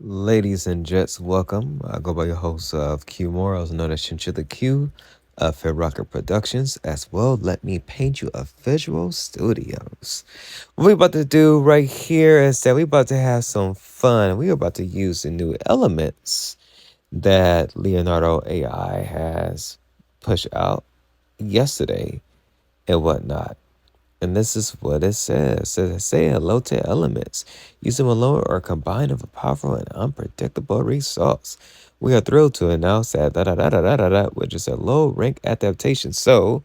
Ladies and gents, welcome. I go by your host of Q Moore, also known as Chinchilla Q of Fair Rocker Productions. As well, let me paint you a visual studios. What we about to do right here is that we about to have some fun. We are about to use the new elements that Leonardo AI has pushed out yesterday and whatnot. And this is what it says. It says, say hello to elements. Use them alone or combine of a powerful and unpredictable results. We are thrilled to announce that which is a low rank adaptation. So,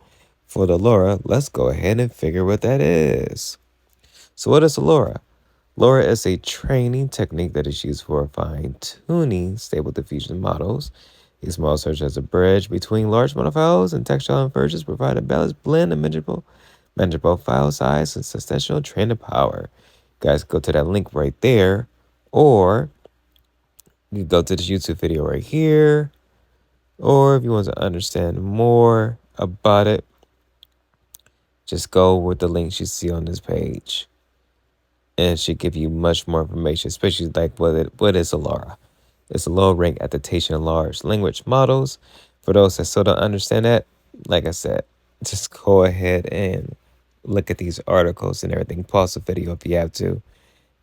for the Laura, let's go ahead and figure what that is. So, what is a Laura? LoRa is a training technique that is used for fine-tuning stable diffusion models. These models serve as a bridge between large model files and textual inversions, provide a balanced blend of manageable file size and substantial training power. You guys go to that link right there, or you can go to this YouTube video right here, or if you want to understand more about it, just go with the links you see on this page. And it should give you much more information, especially like what is a LoRa. It's a low rank adaptation of large language models. For those that still don't understand that, like I said, just go ahead and look at these articles and everything. Pause the video if you have to,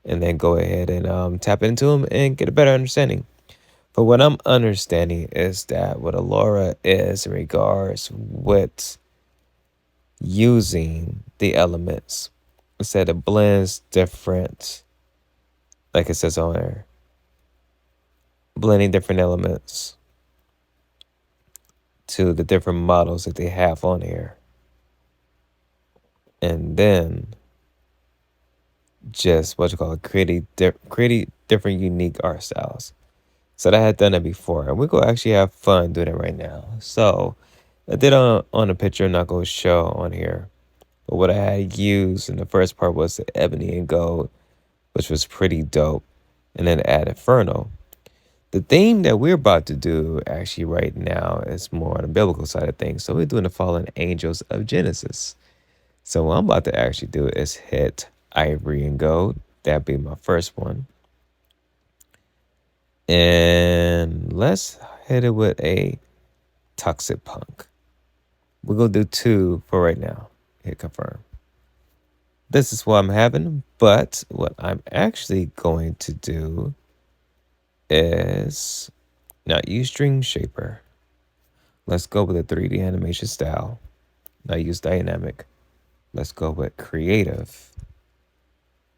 and then go ahead and tap into them and get a better understanding. But what I'm understanding is that what a LoRa is in regards with using the elements. It said it blends different, like it says on there, blending different elements to the different models that they have on here. And then just what you call it, creating different unique art styles. So I had done it before, and we're gonna actually have fun doing it right now. So I did on a picture, I'm not gonna show on here. But what I had used in the first part was the ebony and gold, which was pretty dope. And then add Inferno. The theme that we're about to do actually right now is more on the biblical side of things. So we're doing the fallen angels of Genesis. So what I'm about to actually do is hit ivory and gold. That'd be my first one. And let's hit it with a toxic punk. We're going to do two for right now. Hit confirm. This is what I'm having, but what I'm actually going to do is not use string shaper. Let's go with a 3D animation style. Not use dynamic. Let's go with creative.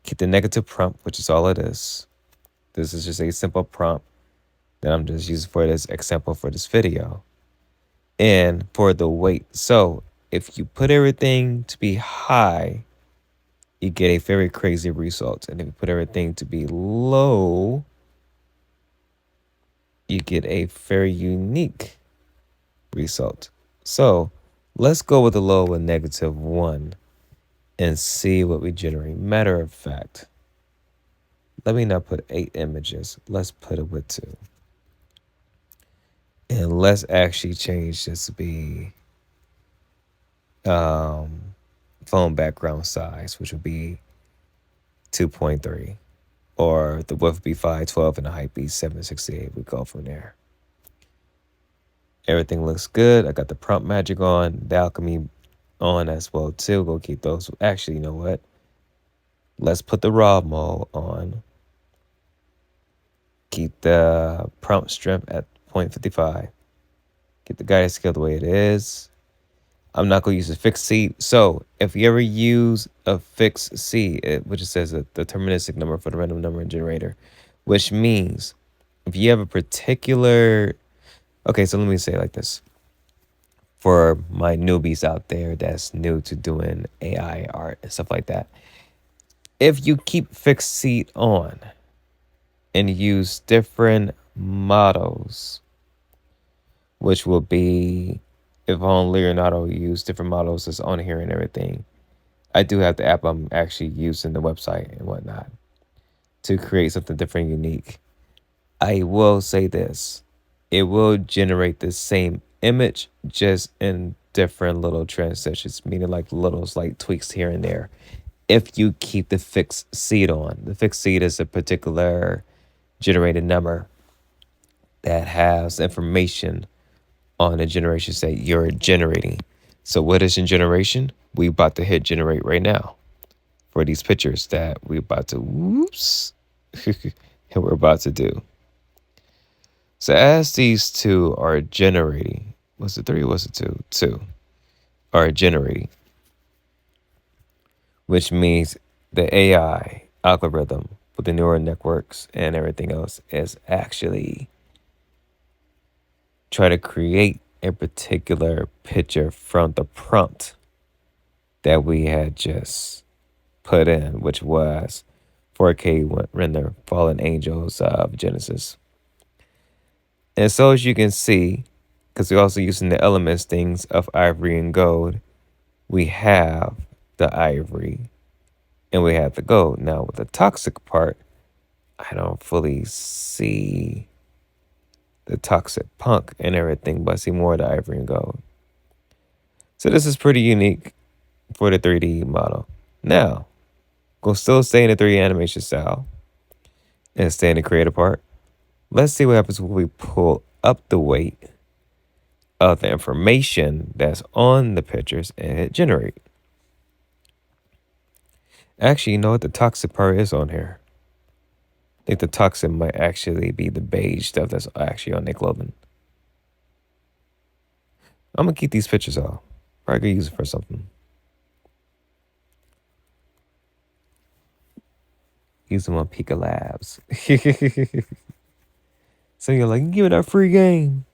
Keep the negative prompt, which is all it is. This is just a simple prompt that I'm just using for this example for this video. And for the weight. So if you put everything to be high, you get a very crazy result. And if you put everything to be low, you get a very unique result. So let's go with the low with -1 and see what we generate. Matter of fact, let me not put 8 images. Let's put it with 2. And let's actually change this to be phone background size, which would be 2.3. Or the width would be 512 and the height be 768. We go from there. Everything looks good. I got the prompt magic on, the alchemy on as well too. Go keep those. Actually, you know what? Let's put the raw mode on. Keep the prompt strength at 0.55. Get the guidance scale the way it is. I'm not going to use a fixed seed. So if you ever use a fixed seed, which it says a deterministic number for the random number generator, which means if you have a particular... Okay, so let me say it like this. For my newbies out there that's new to doing AI art and stuff like that, if you keep fixed seed on and use different models, which will be, if on Leonardo use different models that's on here and everything. I do have the app I'm actually using, the website and whatnot, to create something different, unique. I will say this. It will generate the same image, just in different little transitions, meaning like little like tweaks here and there. If you keep the fixed seed on. The fixed seed is a particular generate a number that has information on the generation state you're generating. So what is in generation? We about to hit generate right now for these pictures that we about to whoops and we're about to do. So as these two are generating, was it three or was it two? Two are generating, which means the AI algorithm with the neural networks and everything else is actually try to create a particular picture from the prompt that we had just put in, which was 4K render fallen angels of Genesis. And so as you can see, because we're also using the elements things of ivory and gold, we have the ivory and we have the gold. Now with the toxic part, I don't fully see the toxic punk and everything, but I see more of the ivory and gold. So this is pretty unique for the 3D model. Now, we'll still stay in the 3D animation style and stay in the creative part. Let's see what happens when we pull up the weight of the information that's on the pictures and hit generate. Actually, you know what? The toxic part is on here. I think the toxic might actually be the beige stuff that's actually on their clothing. I'm gonna keep these pictures off. Probably gonna use it for something. Use them on Pika Labs. So you're like, give it a free game.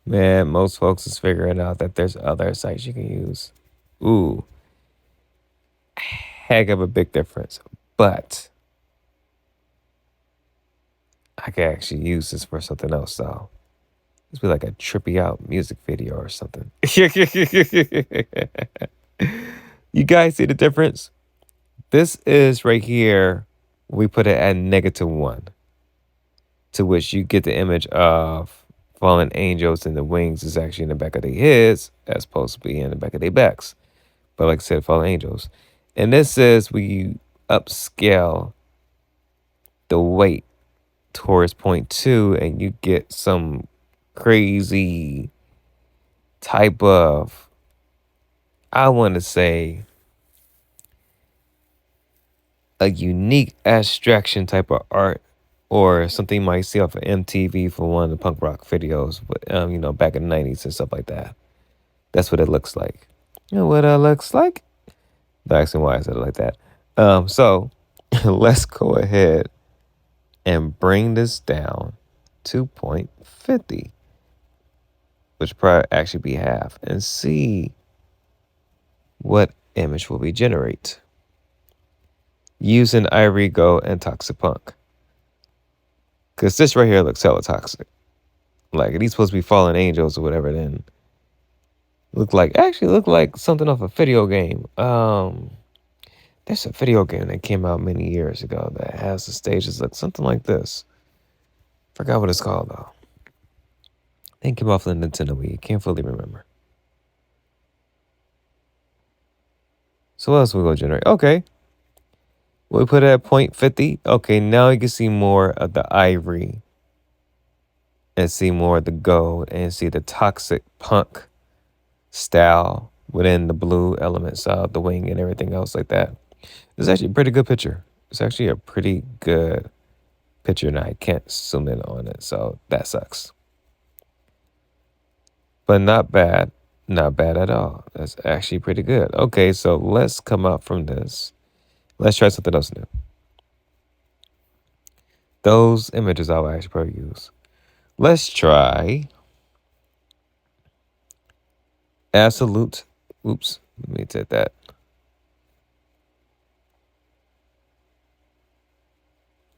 Man, most folks is figuring out that there's other sites you can use. Ooh, heck of a big difference. But I could actually use this for something else though. This be like a trippy out music video or something. You guys see the difference? This is right here. We put it at -1, to which you get the image of fallen angels and the wings is actually in the back of their heads as opposed to be in the back of their backs. But like I said, fallen angels. And this is we upscale the weight towards 0.2 and you get some crazy type of, I want to say, a unique abstraction type of art or something you might see off of MTV for one of the punk rock videos, back in the 90s and stuff like that. That's what it looks like. You know what it looks like? Don't ask me why I said it like that. So let's go ahead and bring this down to 0.50, which probably actually be half, and see what image will we generate using Ivory Gold and Toxic Punk. Because this right here looks hella toxic. Like, these supposed to be fallen angels or whatever, then look like something off a video game. There's a video game that came out many years ago that has the stages look something like this. Forgot what it's called though. I think it came off the Nintendo Wii. Can't fully remember. So what else we gonna generate? Okay. We put it at 0.50. Okay, now you can see more of the ivory and see more of the gold and see the toxic punk style within the blue elements of the wing and everything else like that. It's actually a pretty good picture. It's actually a pretty good picture, and I can't zoom in on it, so that sucks. But not bad. Not bad at all. That's actually pretty good. Okay, so let's come out from this. Let's try something else new. Those images I will actually probably use. Let's try absolute. Oops, let me take that.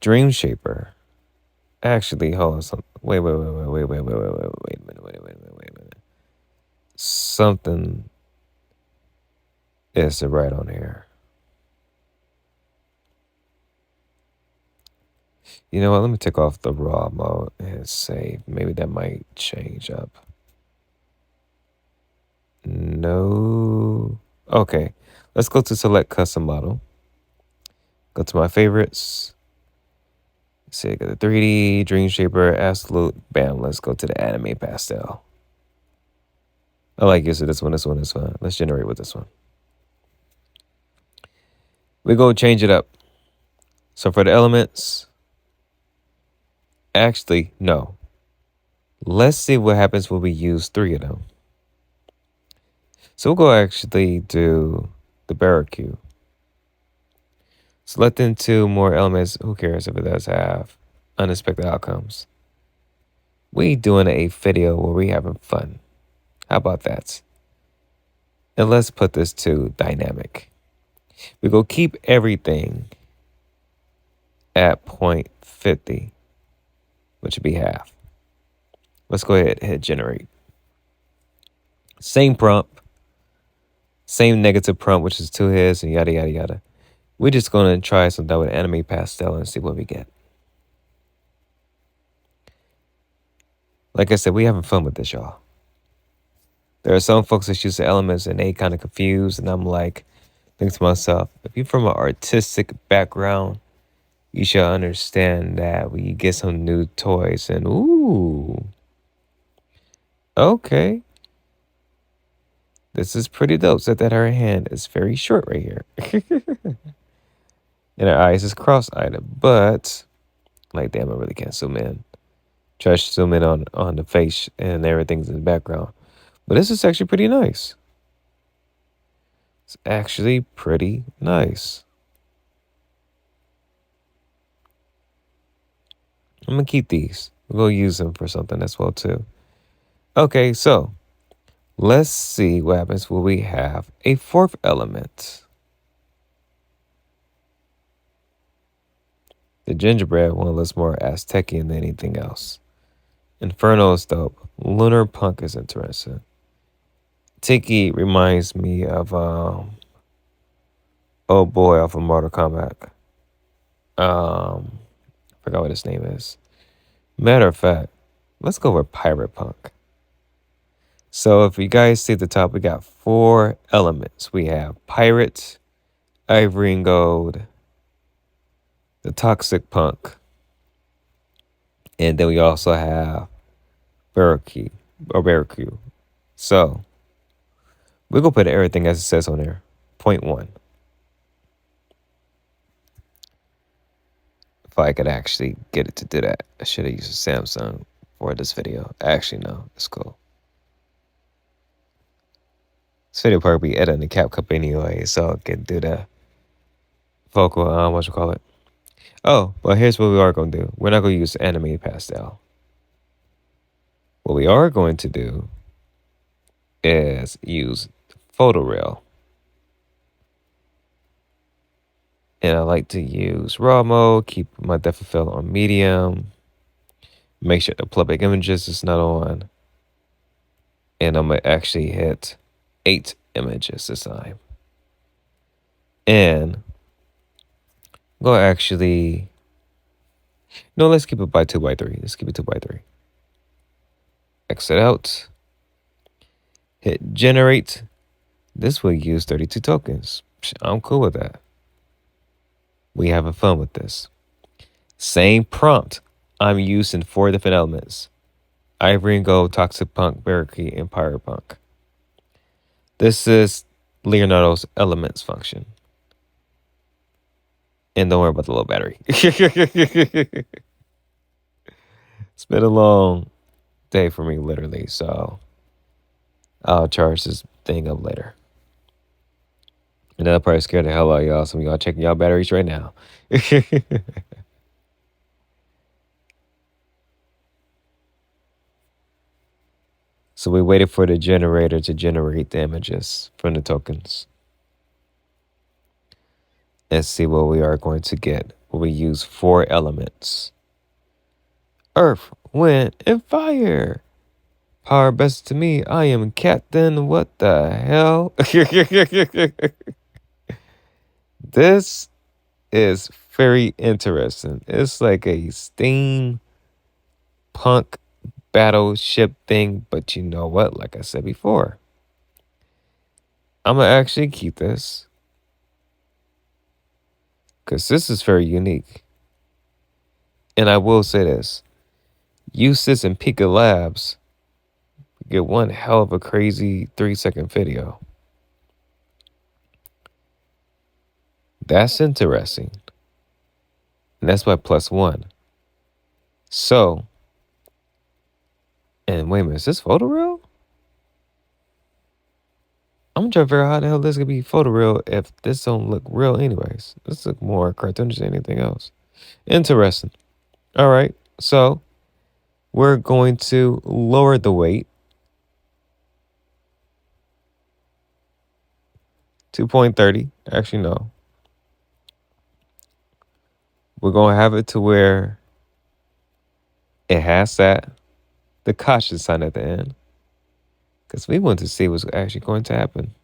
Dream Shaper. Actually, hold on. Wait a minute. Something is right on here. You know what? Let me take off the raw mode and save. Maybe that might change up. No. Okay. Let's go to select custom model. Go to my favorites. So you got the 3D, Dream Shaper, Absolute. Bam, let's go to the anime pastel. I like using this one, this one, this one. Let's generate with this one. We go change it up. So for the elements, actually, no. Let's see what happens when we use 3 of them. So we'll go actually do the barricade. Select into more elements. Who cares if it does have unexpected outcomes? We doing a video where we having fun. How about that? And let's put this to dynamic. We go keep everything at 0.50, which would be half. Let's go ahead and hit generate. Same prompt, same negative prompt, which is 2 hits and yada, yada, yada. We're just going to try something with anime pastel and see what we get. Like I said, we having fun with this, y'all. There are some folks that use the elements and they kind of confused. And I'm like, think to myself, if you're from an artistic background, you should understand that when you get some new toys and ooh, okay. This is pretty dope. Said that her hand is very short right here. And her eyes is cross-eyed. But, like, damn, I really can't zoom in. Try to zoom in on the face and everything's in the background. But this is actually pretty nice. It's actually pretty nice. I'm going to keep these. We'll use them for something as well, too. Okay, so let's see what happens when we have a 4th element. The gingerbread one looks more Aztecian than anything else. Inferno is dope. Lunar Punk is interesting. Tiki reminds me of oh boy off of Mortal Kombat. Forgot what his name is. Matter of fact, let's go with Pirate Punk. So if you guys see at the top, we got 4 elements. We have Pirate, Ivory and Gold, the Toxic Punk, and then we also have Barracuda. So we're going to put everything as it says on there. 0.1. If I could actually get it to do that, I should have used a Samsung for this video. Actually, no, it's cool. This video probably be editing the CapCut anyway, so I can do the vocal, what you call it. Oh, but here's what we are going to do. We're not going to use anime pastel. What we are going to do is use photoreal. And I like to use raw mode, keep my depth of field on medium. Make sure the public images is not on. And I'm going to actually hit 8 images this time. And go actually, no, let's keep it by 2x3. Let's keep it 2x3. Exit out. Hit generate. This will use 32 tokens. I'm cool with that. We having fun with this. Same prompt. I'm using 4 different elements. Ivory and Gold, Toxic Punk, Barracuda, and Pirate Punk. This is Leonardo's elements function. And don't worry about the low battery. It's been a long day for me, literally. So I'll charge this thing up later. And that'll probably scare the hell out of y'all. Some of y'all checking y'all batteries right now. So we waited for the generator to generate the images from the tokens. Let's see what we are going to get. We use 4 elements. Earth, wind, and fire. Power best to me. I am Captain. What the hell? This is very interesting. It's like a steam punk battleship thing, but you know what? Like I said before, I'm gonna actually keep this because this is very unique. And I will say this. Use this in Pika Labs. Get one hell of a crazy 3-second video. That's interesting. And that's my +1. So, and wait a minute, is this photo real? I'm trying to figure out how the hell this could be photo real if this don't look real anyways. This look more cartoonish than anything else. Interesting. All right. So we're going to lower the weight. 2.30. Actually, no. We're going to have it to where it has the caution sign at the end. Because we want to see what's actually going to happen.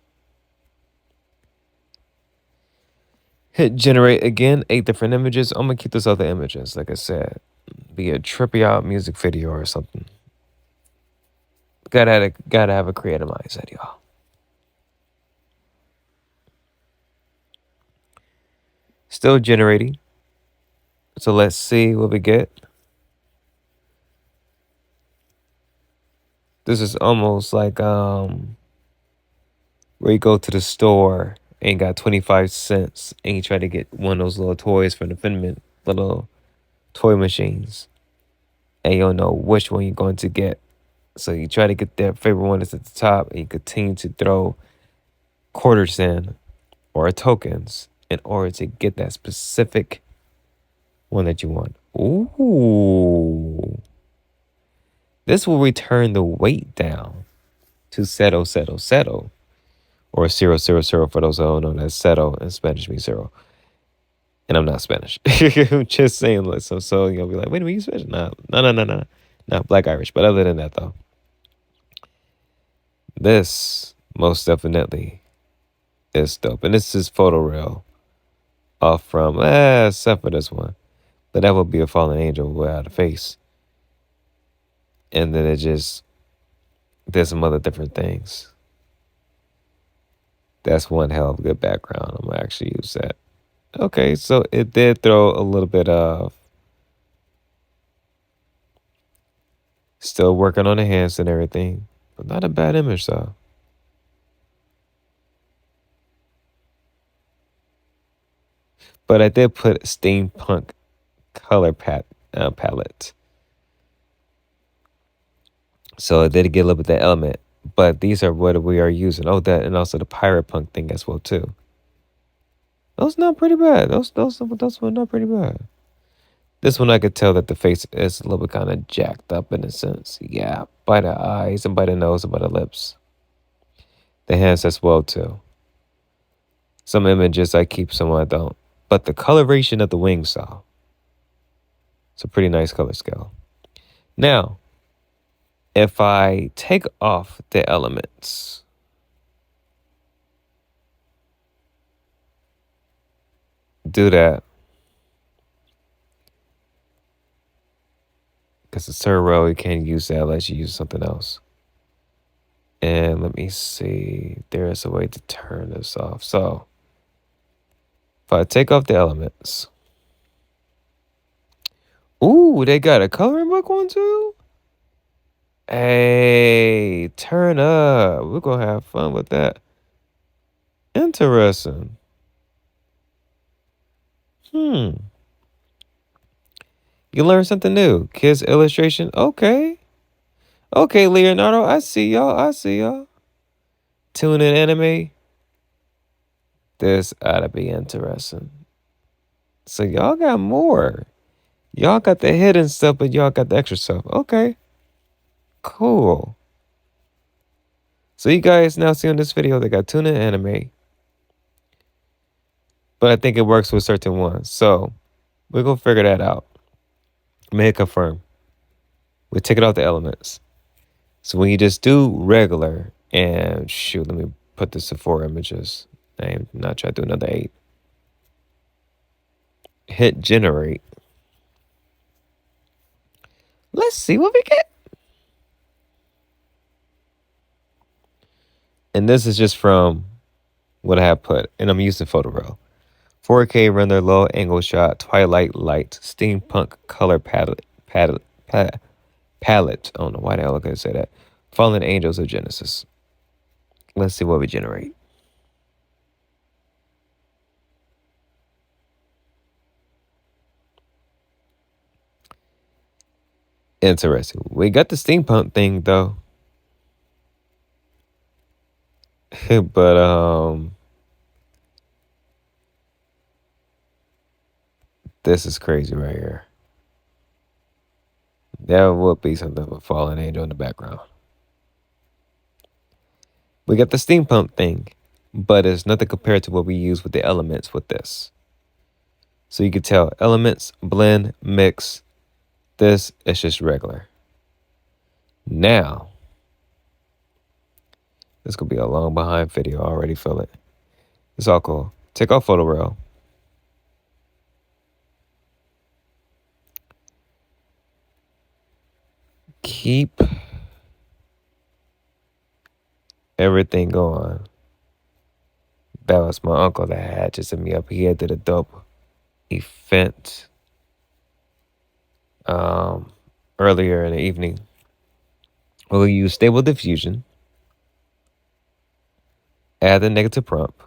Hit generate again, 8 different images. I'm going to keep those other images, like I said. Be a trippy out music video or something. Gotta have a creative mindset, y'all. Still generating. So let's see what we get. This is almost like where you go to the store and got 25 cents and you try to get one of those little toys from the Finman, little toy machines. And you don't know which one you're going to get. So you try to get that favorite one that's at the top and you continue to throw quarters in or tokens in order to get that specific one that you want. Ooh. This will return the weight down to settle, settle, settle. Or 000 for those who don't know. That's settle in Spanish means zero. And I'm not Spanish. I'm just saying, listen. So you'll be like, wait a minute, you Spanish? No. Not Black Irish. But other than that, though, this most definitely is dope. And this is photo real off from, except for this one. But that would be a fallen angel without a face. And then it just, there's some other different things. That's one hell of a good background. I'm going to actually use that. Okay, so it did throw a little bit of, still working on the hands and everything, but not a bad image though. But I did put steampunk color palette. So it did get a little bit of that element. But these are what we are using. Oh, that, and also the pirate punk thing as well too. Those not pretty bad. Those were not pretty bad. This one I could tell that the face is a little bit kind of jacked up in a sense. Yeah, by the eyes and by the nose and by the lips. The hands as well too. Some images I keep, some I don't. But the coloration of the wings, though, it's a pretty nice color scale. Now, if I take off the elements, do that. Because the third row, you can't use that unless you use something else. And let me see. There is a way to turn this off. So, if I take off the elements. Ooh, they got a coloring book one too? Hey, turn up. We're going to have fun with that. Interesting. You learn something new. Kids illustration. Okay. Okay, Leonardo. I see y'all. Tune in anime. This ought to be interesting. So y'all got more. Y'all got the hidden stuff, but y'all got the extra stuff. Okay. Cool. So you guys now see on this video, they got tune in anime. But I think it works with certain ones. So we're going to figure that out. May it confirm. We take it off the elements. So when you just do regular, and shoot, let me put this to 4 images. I'm not trying to do another 8. Hit generate. Let's see what we get. And this is just from what I have put, and I'm using photo row. 4K render, low angle shot, twilight light, steampunk color palette. I don't know why the hell I could say that. Fallen Angels of Genesis. Let's see what we generate. Interesting. We got the steampunk thing though. But this is crazy right here. There would be something with Fallen Angel in the background. We got the steampunk thing, but it's nothing compared to what we use with the elements with this. So you could tell elements, blend, mix. This is just regular. Now, this could be a long behind video. I already feel it. It's all cool. Take off photo rail. Keep everything going. That was my uncle that had just hit me up. He had did a dope event earlier in the evening. We'll use stable diffusion. Add the negative prompt.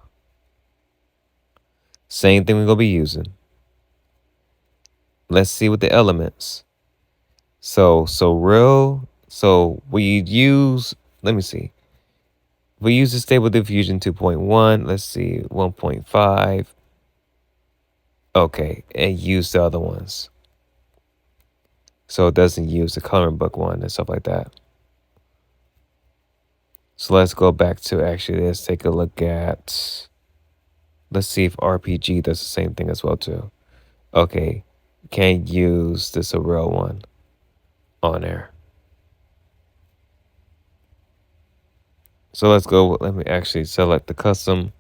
Same thing we're gonna be using. Let's see what the elements. So we use, let me see. We use the stable diffusion 2.1. Let's see, 1.5. Okay, and use the other ones. So it doesn't use the coloring book one and stuff like that. So let's go back to actually, let's take a look at, let's see if RPG does the same thing as well too. Okay, can't use the surreal one on there. So let's go, let me actually select the custom.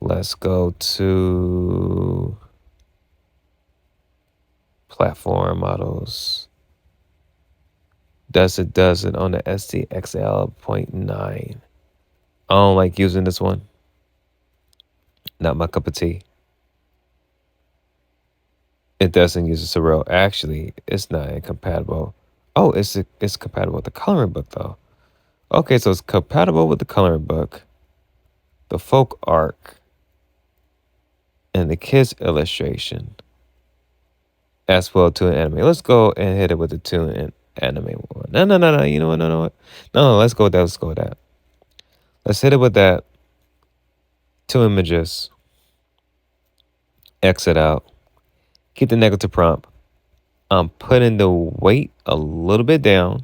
Let's go to platform models. Does it on the SDXL.9. I don't like using this one. Not my cup of tea. It doesn't use a Sorrel. Actually, it's not incompatible. Oh, it's compatible with the coloring book though. Okay, so it's compatible with the coloring book, the folk arc, and the kids illustration, as well to an anime. Let's go and hit it with the two and anime one. No. You know what? No. No, let's go with that. Let's go with that. Let's hit it with that. Two images. Exit out. Keep the negative prompt. I'm putting the weight a little bit down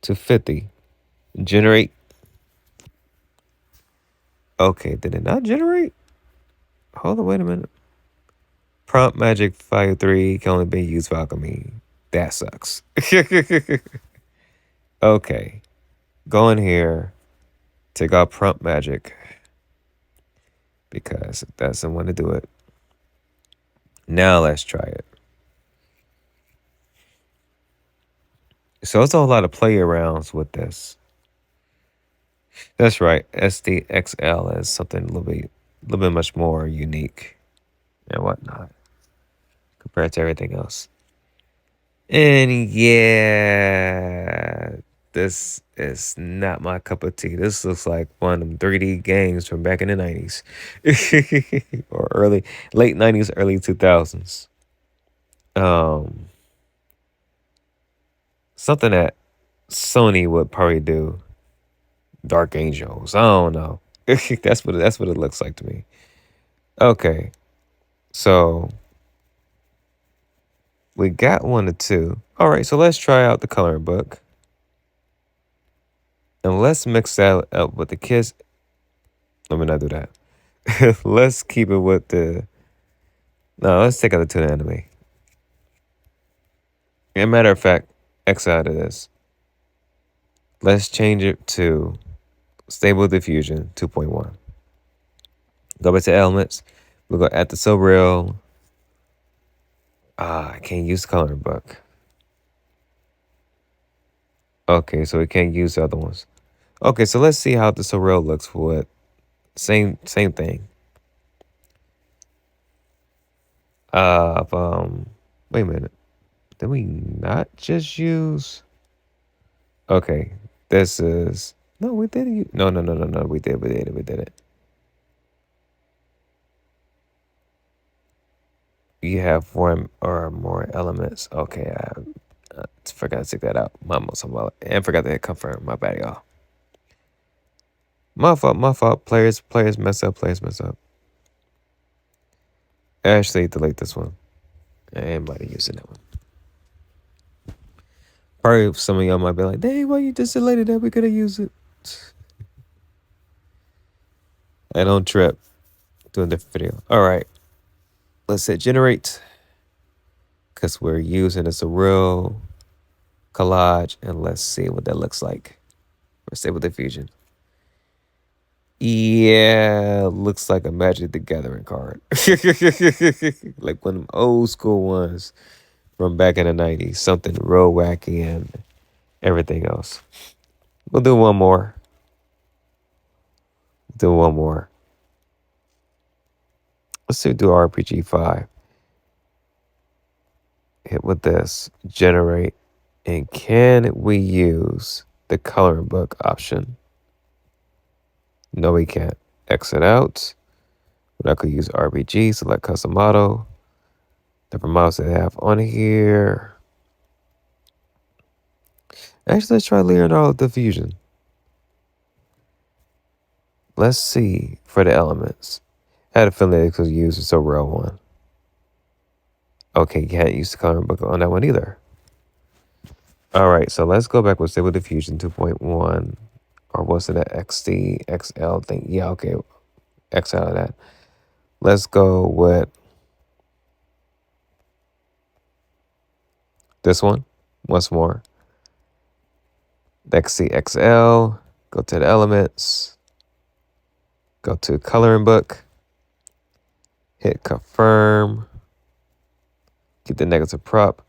to 50. Generate. Okay, did it not generate? Hold on, wait a minute. Prompt magic fire 3 can only be used for alchemy. That sucks. Okay. Go in here. Take out prompt magic. Because it doesn't want to do it. Now let's try it. So it's a whole lot of play arounds with this. That's right. SDXL is something a little bit much more unique and whatnot compared to everything else. And yeah, this is not my cup of tea. This looks like one of them 3D games from back in the 90s or late 90s, early 2000s. Something that Sony would probably do. Dark Angels. I don't know. That's what it looks like to me. Okay. So we got 1 or 2. All right, so let's try out the coloring book. And let's mix that up with the kids. Let me not do that. Let's keep it with the... No, let's take out the tuna anime. As a matter of fact, X out of this. Let's change it to Stable Diffusion 2.1. Go back to elements. We're going to add the Sobril. I can't use coloring book. Okay, so we can't use the other ones. Okay, so let's see how the Sorrel looks for it. Same thing. of wait a minute. Did we not just use okay. This is no, we did no, we did it. You have one or more elements. Okay, I forgot to take that out. And forgot to hit confirm. My bad, y'all. My fault, my fault. Players mess up, players mess up. Actually, delete this one. Anybody using that one. Probably some of y'all might be like, dang, why you just deleted that? We could have used it. I don't trip. Do a different video. All right. Let's hit generate. Because we're using it's a real collage. And let's see what that looks like. Let's stay with diffusion. Yeah, looks like a Magic the Gathering card. Like one of them old school ones from back in the 90s. Something real wacky and everything else. We'll do one more. Do one more. Let's see, do RPG 5. Hit with this. Generate. And can we use the coloring book option? No, we can't. Exit out. We're not going to use RPG. Select custom model. Different models they have on here. Actually, let's try Leonardo diffusion. Let's see for the elements. I had a feeling it could use a so real one. Okay, can't use the coloring book on that one either. All right, so let's go back with Stable Diffusion 2.1. Or was it an XD, XL thing? Yeah, okay. X out of that. Let's go with this one once more. XC, XL. Go to the elements. Go to coloring book. Hit confirm. Get the negative prop.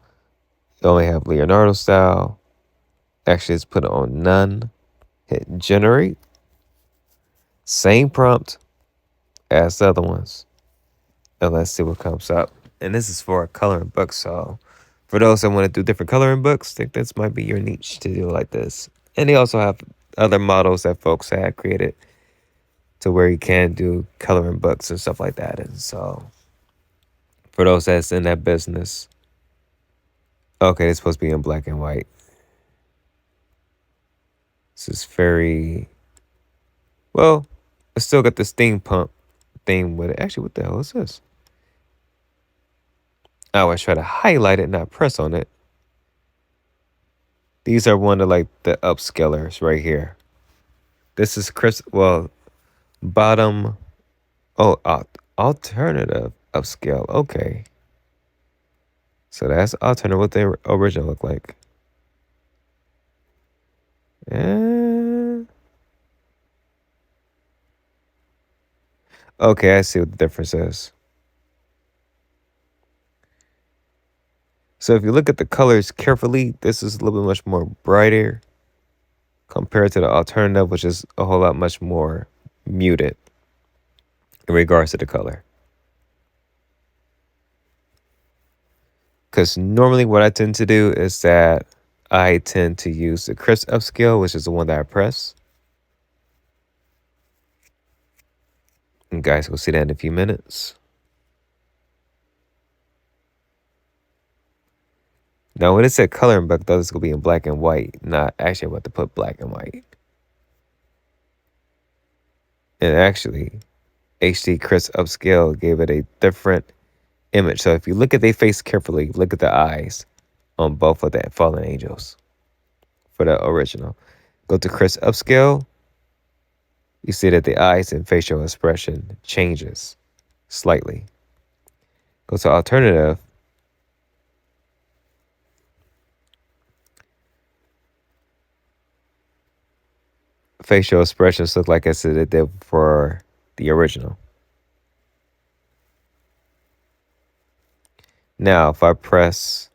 You only have Leonardo style. Actually, let's put it on none. Hit generate. Same prompt as the other ones. And let's see what comes up. And this is for a coloring book. So for those that want to do different coloring books, I think this might be your niche to do like this. And they also have other models that folks had created to where you can do coloring books and stuff like that. And so for those that's in that business, okay, it's supposed to be in black and white. This is very, well, it's still got the steampunk theme with it. Actually, what the hell is this? I always try to highlight it, not press on it. These are one of like the upscalers right here. This is Chris, well, bottom, alternative upscale. Okay. So that's alternative. What the original look like? Okay, I see what the difference is. So if you look at the colors carefully, this is a little bit much more brighter compared to the alternative, which is a whole lot much more muted in regards to the color. Because normally what I tend to do is that I tend to use the crisp upscale, which is the one that I press. And guys, we'll see that in a few minutes. Now, when it said coloring book, though, it's going to be in black and white. Not actually, I'm about to put black and white. And actually, HD crisp upscale gave it a different image. So if you look at their face carefully, look at the eyes on both of the fallen angels for the original. Go to crisp upscale. You see that the eyes and facial expression changes slightly. Go to alternative. Facial expressions look like as it did for the original. Now, if I press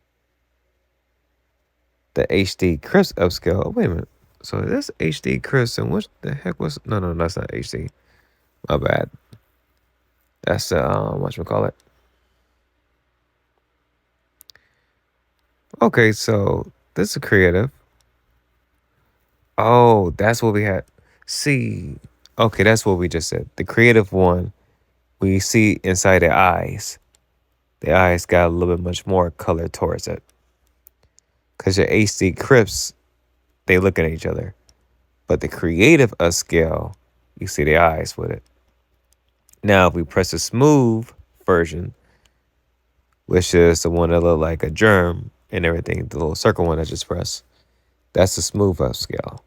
the HD crisp upscale, oh, wait a minute. So this HD crisp, and what the heck was? No, that's not HD. My bad. That's whatchamacallit. Okay, so this is creative. Oh, that's what we had. See, okay, that's what we just said. The creative one, we see inside the eyes. The eyes got a little bit much more color towards it. Because your HD crisps, they looking at each other. But the creative scale, you see the eyes with it. Now, if we press the smooth version, which is the one that look like a germ and everything, the little circle one I just pressed, that's the smooth upscale.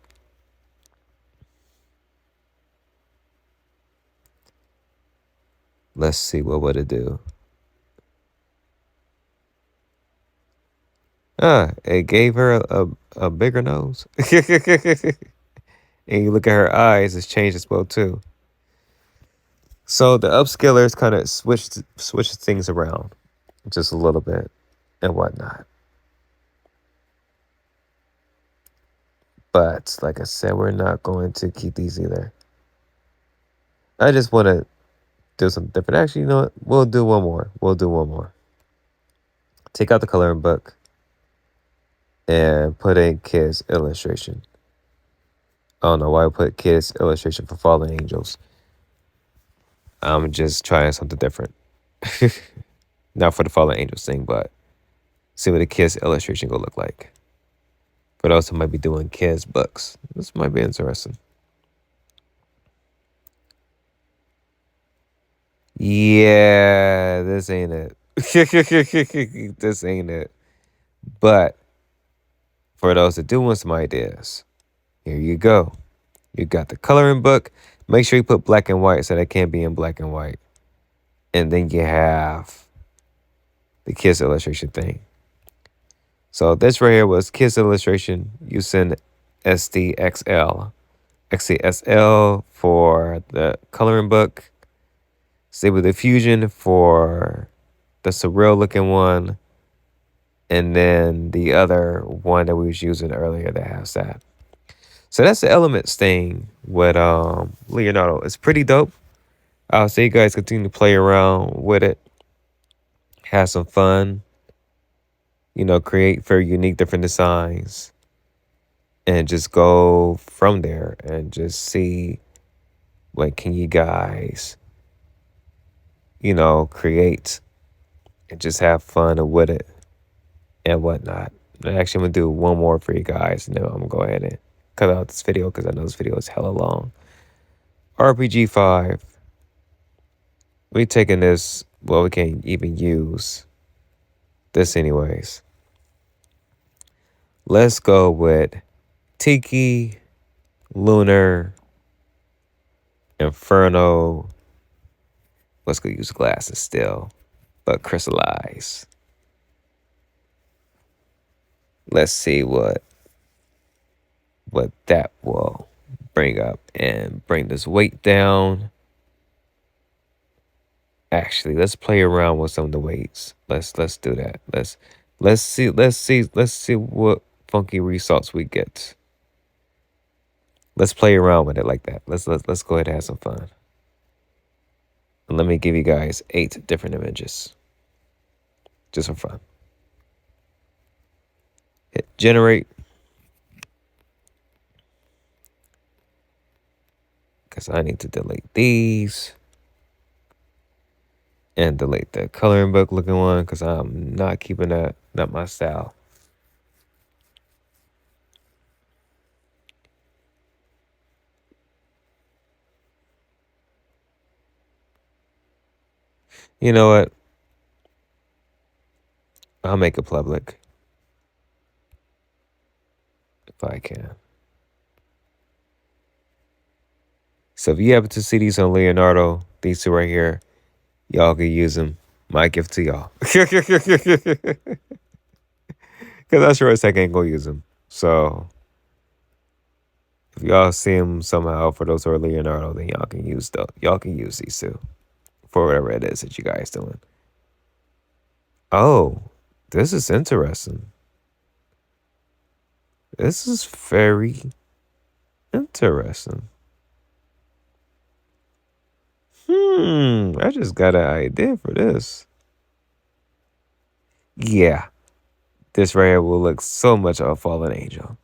Let's see what would it do. It gave her a bigger nose. And you look at her eyes, it's changed as well too. So the upscalers kind of switch things around just a little bit and whatnot. But like I said, we're not going to keep these either. I just want to do something different. Actually, you know what? We'll do one more. We'll do one more. Take out the coloring book and put in kids illustration. I don't know why I put kids illustration for fallen angels. I'm just trying something different. Not for the fallen angels thing, but see what a kids illustration gonna look like. For those who might be doing kids books, this might be interesting. Yeah, this ain't it. This ain't it. But for those that do want some ideas, here you go. You got the coloring book. Make sure you put black and white so that can be in black and white. And then you have the kids illustration thing. So this right here was kids illustration using SDXL. XCSL for the coloring book. Stable Diffusion for the surreal looking one. And then the other one that we was using earlier that has that. So that's the elements thing with Leonardo. It's pretty dope. I'll say you guys continue to play around with it. Have some fun. You know, create very unique different designs. And just go from there and just see what can you guys, you know, create and just have fun with it and whatnot. Actually, I'm gonna do one more for you guys, and then I'm gonna go ahead and cut out this video because I know this video is hella long. RPG 5. We taking this. Well, we can't even use this anyways. Let's go with Tiki, Lunar, Inferno. Let's go use glasses still, but crystallize. Let's see what that will bring up and bring this weight down. Actually, let's play around with some of the weights. Let's do that. Let's see what funky results we get. Let's play around with it like that. Let's go ahead and have some fun. And let me give you guys 8 different images. Just for fun. Hit generate. Because I need to delete these. And delete the coloring book looking one because I'm not keeping that, not my style. You know what? I'll make it public. If I can. So if you happen to see these on Leonardo, these two right here, y'all can use them. My gift to y'all. Because I'm sure as heck ain't gonna use them. So if y'all see them somehow, for those who are Leonardo, then y'all can use these two for whatever it is that you guys doing. Oh, this is interesting. This is very interesting. I just got an idea for this. Yeah, This right here will look so much of a fallen angel,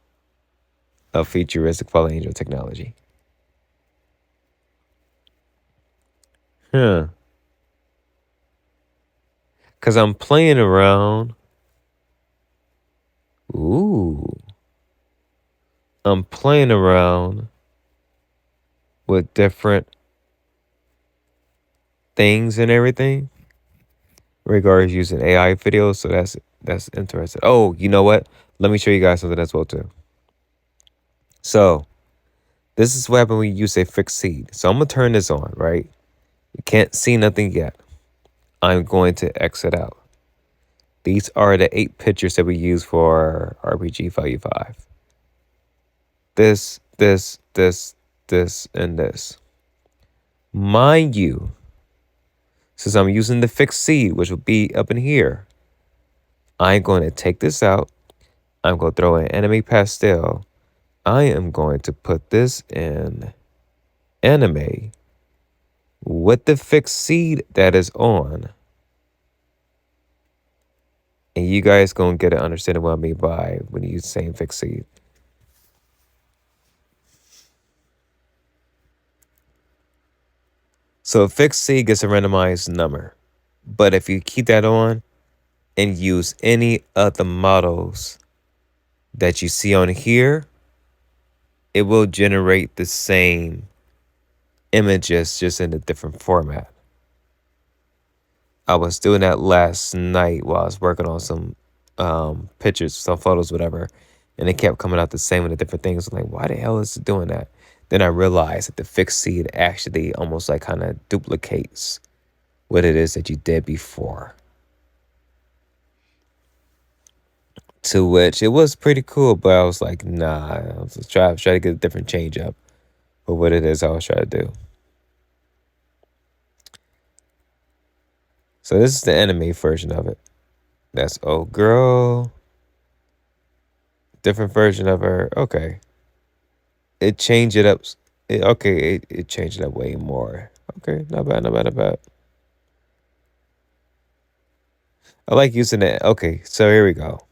a futuristic fallen angel technology. Huh. Because I'm playing around. Ooh. I'm playing around with different things and everything regards using AI videos. So that's interesting. Oh, you know what? Let me show you guys something as well too. So this is what happens when you use a fixed seed. So I'm gonna turn this on, right? You can't see nothing yet. I'm going to exit out. These are the 8 pictures that we use for RPG Value 5. This, and this. Mind you, since I'm using the fixed seed, which will be up in here, I'm going to take this out. I'm going to throw in anime pastel. I am going to put this in anime with the fixed seed that is on. And you guys going to get an understanding what I mean by when you use the same fixed seed. So a fixed seed gets a randomized number. But if you keep that on and use any of the models that you see on here, it will generate the same images just in a different format. I was doing that last night while I was working on some pictures, some photos, whatever, and it kept coming out the same with the different things. I'm like, why the hell is it doing that? Then I realized that the fixed seed actually almost like kind of duplicates what it is that you did before. To which it was pretty cool, but I was like, nah, I was try to get a different change up for what it is I was trying to do. So this is the anime version of it. That's old girl. Different version of her. Okay. It changed it up. It changed it up way more. Okay, not bad, not bad, not bad. I like using it. Okay, so here we go.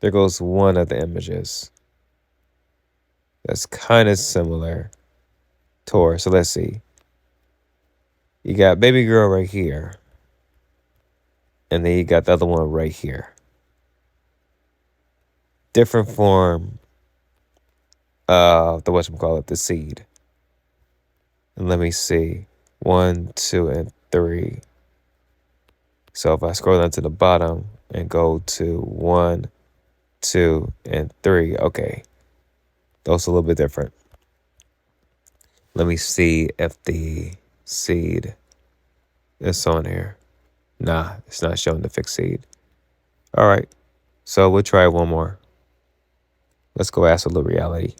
There goes one of the images. That's kind of similar to her. So let's see. You got baby girl right here. And then you got the other one right here. Different form of the whatchamacallit, the seed. And let me see. 1, 2, and 3. So if I scroll down to the bottom and go to 1, 2, and 3, okay. Those are a little bit different. Let me see if the seed is on here. Nah, it's not showing the fixed seed. All right. So we'll try one more. Let's go absolute reality.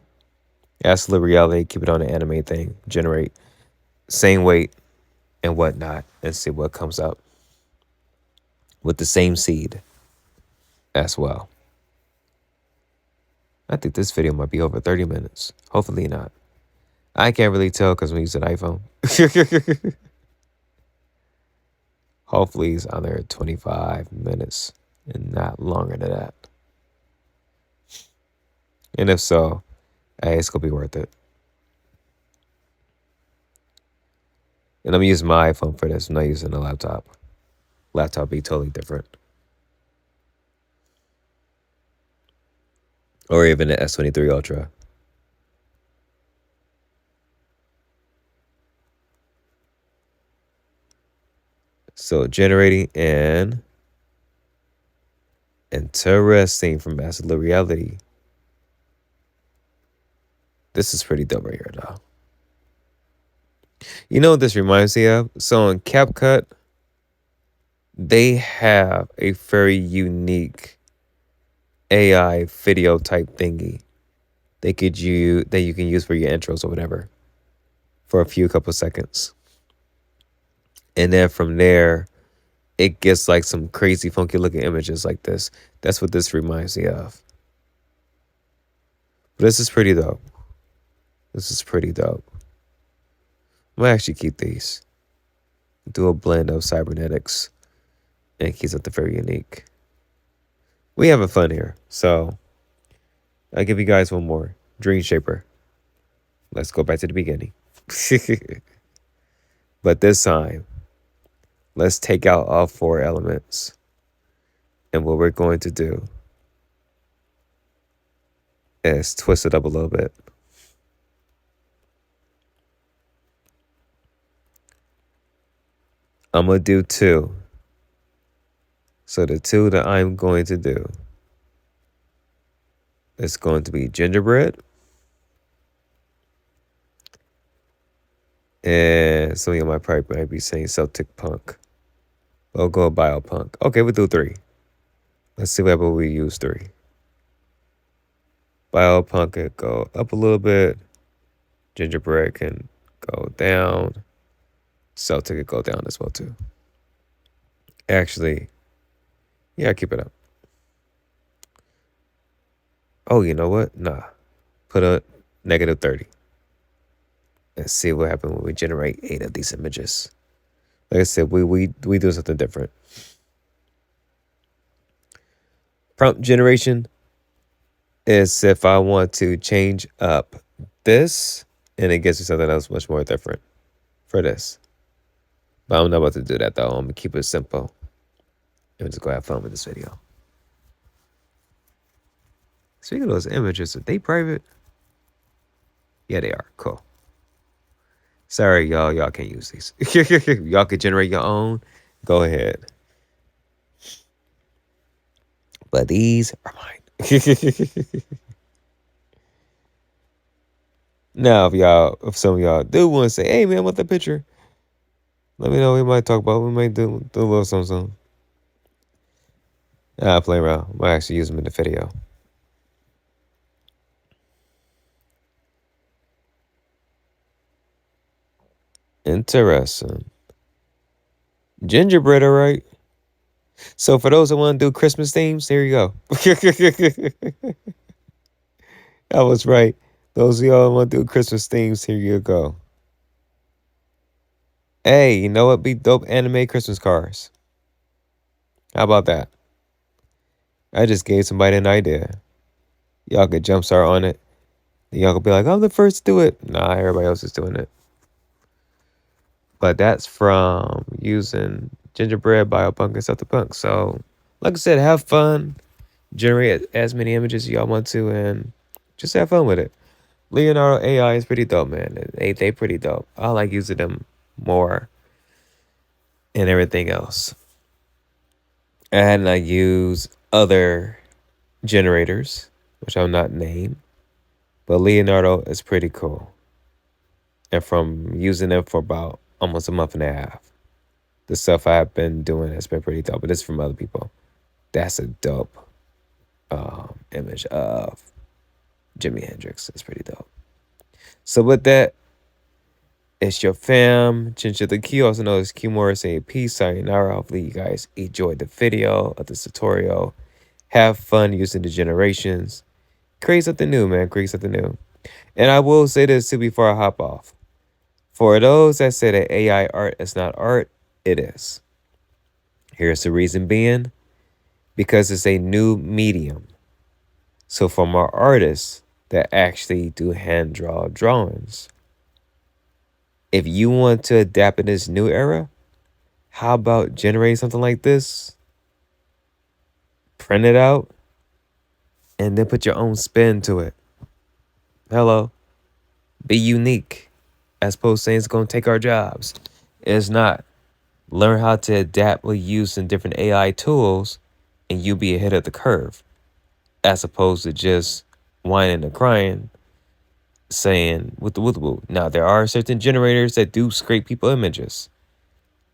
Absolute reality, keep it on the anime thing. Generate same weight and whatnot and see what comes up with the same seed as well. I think this video might be over 30 minutes. Hopefully not. I can't really tell because we use an iPhone. Hopefully it's under 25 minutes and not longer than that. And if so, hey, it's going to be worth it. And I'm using my iPhone for this. I'm not using a laptop. Laptop be totally different. Or even the S23 Ultra. So generating an interesting from absolute reality. This is pretty dope right here, though. You know what this reminds me of? So in CapCut, they have a very unique AI video type thingy that you can use for your intros or whatever for a few couple seconds. And then from there, it gets like some crazy funky looking images like this. That's what this reminds me of. But this is pretty dope. This is pretty dope. I'm gonna actually keep these. Do a blend of cybernetics and it keeps it very unique. We having fun here. So I'll give you guys one more. Dream Shaper. Let's go back to the beginning. But this time, let's take out all four elements. And what we're going to do is twist it up a little bit. I'm going to do two. So the two that I'm going to do is going to be gingerbread. And some of you might be saying Celtic punk. We'll go biopunk. Okay, we'll do three. Let's see what we use three. Biopunk could go up a little bit. Gingerbread can go down. Celtic could go down as well too. Actually, yeah, keep it up. Oh, you know what? Nah. Put a -30. Let's see what happens when we generate 8 of these images. Like I said, we do something different. Prompt generation is if I want to change up this, and it gives me something else much more different for this. But I'm not about to do that though. I'm gonna keep it simple. And just go have fun with this video. Speaking of those images, are they private? Yeah, they are. Cool. Sorry, y'all. Y'all can't use these. Y'all can generate your own. Go ahead. But these are mine. Now, if some of y'all do want to say, hey, man, I want the picture, let me know. We might talk about it. We might do a little something. I'll play around. I might actually use them in the video. Interesting. Gingerbread, all right. So for those that want to do Christmas themes, here you go. I was right. Those of y'all that want to do Christmas themes, here you go. Hey, you know what? Be dope anime Christmas cards. How about that? I just gave somebody an idea. Y'all could jumpstart on it. Y'all could be like, I'm the first to do it. Nah, everybody else is doing it. But that's from using gingerbread, biopunk, and Celtic punk. So, like I said, have fun. Generate as many images as y'all want to, and just have fun with it. Leonardo AI is pretty dope, man. They pretty dope. I like using them more and everything else. And I use other generators, which I'll not name. But Leonardo is pretty cool. And from using them for about almost a month and a half, the stuff I've been doing has been pretty dope. But it's from other people. That's a dope image of Jimi Hendrix. It's pretty dope. So with that, it's your fam, Chincha the Q, also known as Q Morris, saying peace, sayonara. Hopefully you guys enjoyed the video of this tutorial. Have fun using the generations. Create something new, man. Create something new. And I will say this too before I hop off. For those that say that AI art is not art, it is. Here's the reason being. Because it's a new medium. So from our artists that actually do hand-drawn drawings, if you want to adapt in this new era, how about generating something like this, print it out, and then put your own spin to it? Hello. Be unique. As opposed to saying it's going to take our jobs. It's not. Learn how to adapt with using different AI tools, and you'll be ahead of the curve. As opposed to just whining and crying, saying with the woo. Now, there are certain generators that do scrape people images.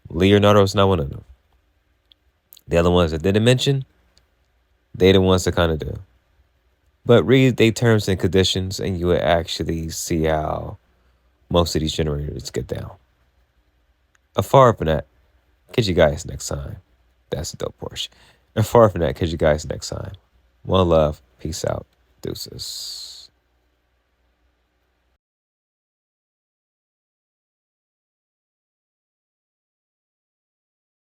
Leonardo's not one of them. The other ones that didn't mention, they the ones that kind of do. But read their terms and conditions, and you will actually see how most of these generators get down. Afar from that, catch you guys next time. That's a dope Porsche. Afar from that, catch you guys next time. One love. Peace out. Deuces.